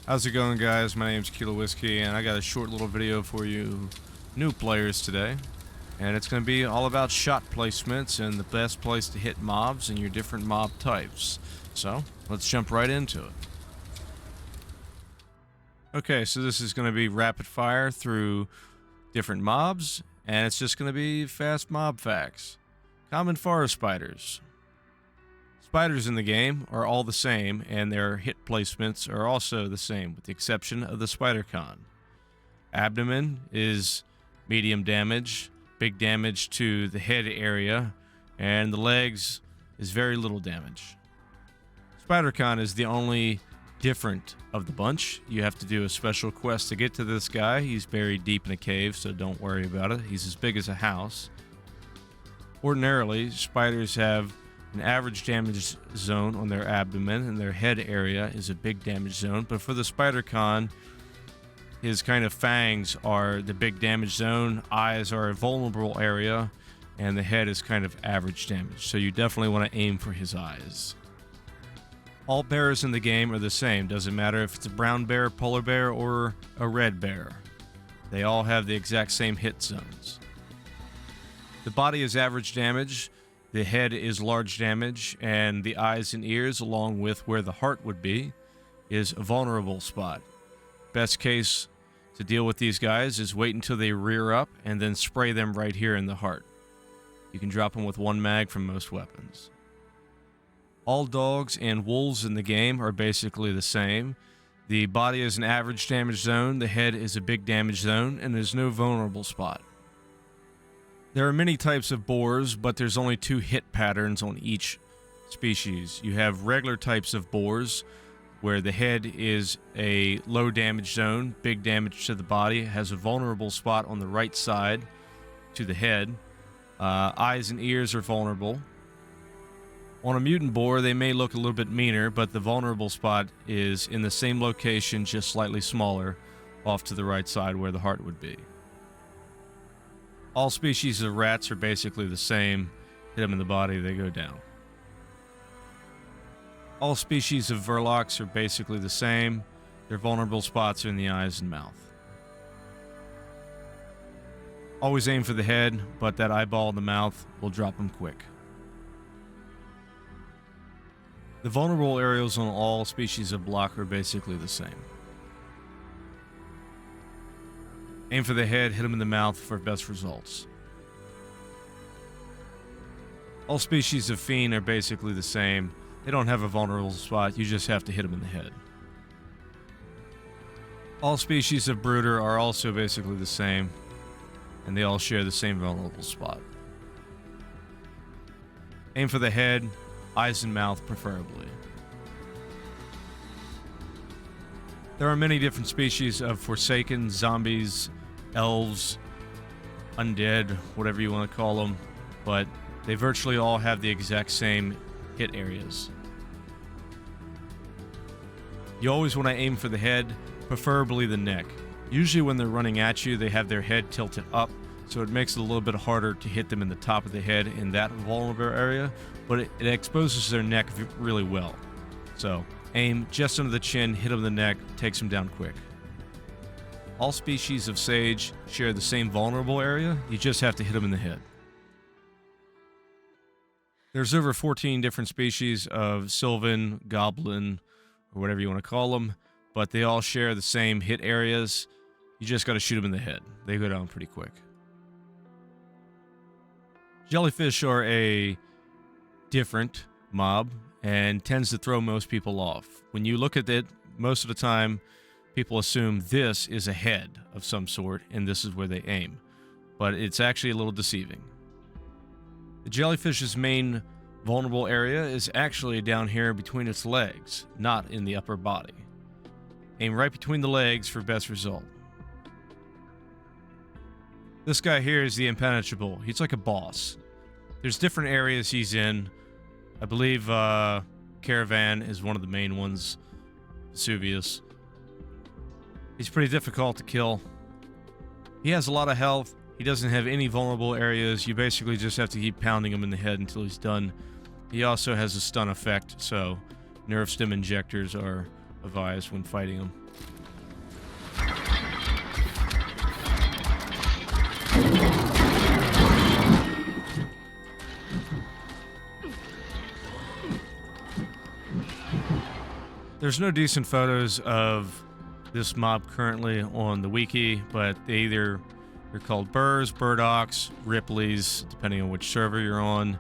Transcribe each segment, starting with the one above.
How's it going, guys? My name's Kilo Whiskey, and I got a short little video for you new players today. And it's going to be all about shot placements and the best place to hit mobs and your different mob types. So, let's jump right into it. Okay, so this is going to be rapid fire through different mobs, and it's just going to be fast mob facts. Common forest spiders. Spiders in the game are all the same, and their hit placements are also the same, with the exception of the spider con. Abdomen is medium damage, big damage to the head area, and the legs is very little damage. Spider con is the only different of the bunch. You have to do a special quest to get to this guy. He's buried deep in a cave, so don't worry about it. He's as big as a house. Ordinarily, spiders have an average damage zone on their abdomen, and their head area is a big damage zone. But for the spider con, his kind of fangs are the big damage zone, eyes are a vulnerable area, and the head is kind of average damage. So you definitely want to aim for his eyes. All bears in the game are the same. Doesn't matter if it's a brown bear, polar bear, or a red bear. They all have the exact same hit zones. The body is average damage, the head is large damage, and the eyes and ears, along with where the heart would be, is a vulnerable spot. Best case to deal with these guys is wait until they rear up and then spray them right here in the heart. You can drop them with one mag from most weapons. All dogs and wolves in the game are basically the same. The body is an average damage zone, the head is a big damage zone, and there's no vulnerable spot. There are many types of boars, but there's only 2 hit patterns on each species. You have regular types of boars, where the head is a low damage zone, big damage to the body, has a vulnerable spot on the right side to the head. Eyes and ears are vulnerable. On a mutant boar, they may look a little bit meaner, but the vulnerable spot is in the same location, just slightly smaller, off to the right side where the heart would be. All species of rats are basically the same. Hit them in the body, they go down. All species of Verlioks are basically the same. Their vulnerable spots are in the eyes and mouth. Always aim for the head, but that eyeball in the mouth will drop them quick. The vulnerable areas on all species of block are basically the same. Aim for the head, hit them in the mouth for best results. All species of Fiend are basically the same. They don't have a vulnerable spot, you just have to hit them in the head. All species of Brutor are also basically the same, and they all share the same vulnerable spot. Aim for the head, eyes and mouth preferably. There are many different species of Forsaken, zombies, elves, undead, whatever you want to call them, but they virtually all have the exact same hit areas. You always want to aim for the head, preferably the neck. Usually when they're running at you, they have their head tilted up, so it makes it a little bit harder to hit them in the top of the head in that vulnerable area, but it exposes their neck really well. So, aim just under the chin, hit them in the neck, takes them down quick. All species of Sage share the same vulnerable area, you just have to hit them in the head. There's over 14 different species of Sylvan, Goblin, or whatever you want to call them, but they all share the same hit areas. You just got to shoot them in the head. They go down pretty quick. Jellyfish are a different mob and tends to throw most people off. When you look at it, most of the time, people assume this is a head of some sort, and this is where they aim. But it's actually a little deceiving. The jellyfish's main vulnerable area is actually down here between its legs, not in the upper body. Aim right between the legs for best result. This guy here is the Impenetrable. He's like a boss. There's different areas he's in. I believe Caravan is one of the main ones. Vesuvius. He's pretty difficult to kill. He has a lot of health. He doesn't have any vulnerable areas. You basically just have to keep pounding him in the head until he's done. He also has a stun effect, so nerve stem injectors are advised when fighting them. There's no decent photos of this mob currently on the wiki, but they're called Boars, Burdocks, Ripleys, depending on which server you're on.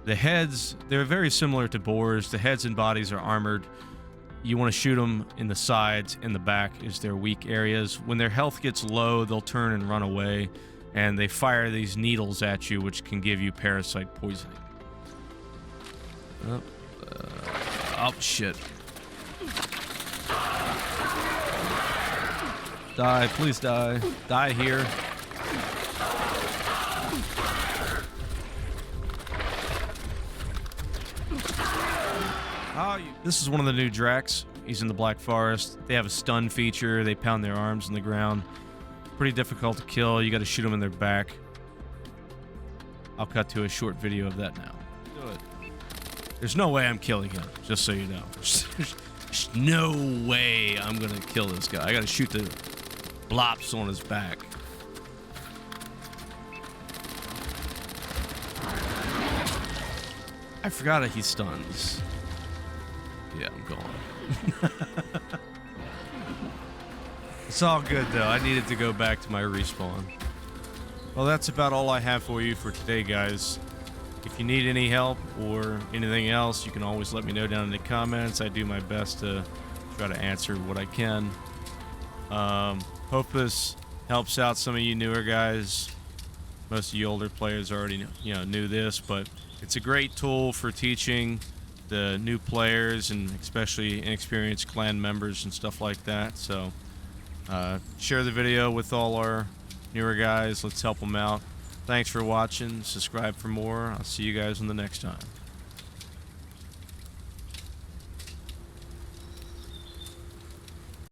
The heads, they're very similar to Boars. The heads and bodies are armored. You want to shoot them in the sides and the back is their weak areas. When their health gets low, they'll turn and run away, and they fire these needles at you, which can give you parasite poisoning. Oh shit. Die, please die. Die here. This is one of the new Dracs. He's in the Black Forest. They have a stun feature. They pound their arms on the ground. Pretty difficult to kill. You got to shoot them in their back. I'll cut to a short video of that now. Do it. There's no way I'm killing him, just so you know. There's no way I'm going to kill this guy. I got to shoot the blops on his back. I forgot that he stuns. Yeah, I'm gone. It's all good, though. I needed to go back to my respawn. Well, that's about all I have for you for today, guys. If you need any help or anything else, you can always let me know down in the comments. I do my best to try to answer what I can. Hope this helps out some of you newer guys. Most of you older players already knew this, but it's a great tool for teaching the new players and especially inexperienced clan members and stuff like that. So share the video with all our newer guys. Let's help them out. Thanks for watching. Subscribe for more. I'll see you guys on the next time.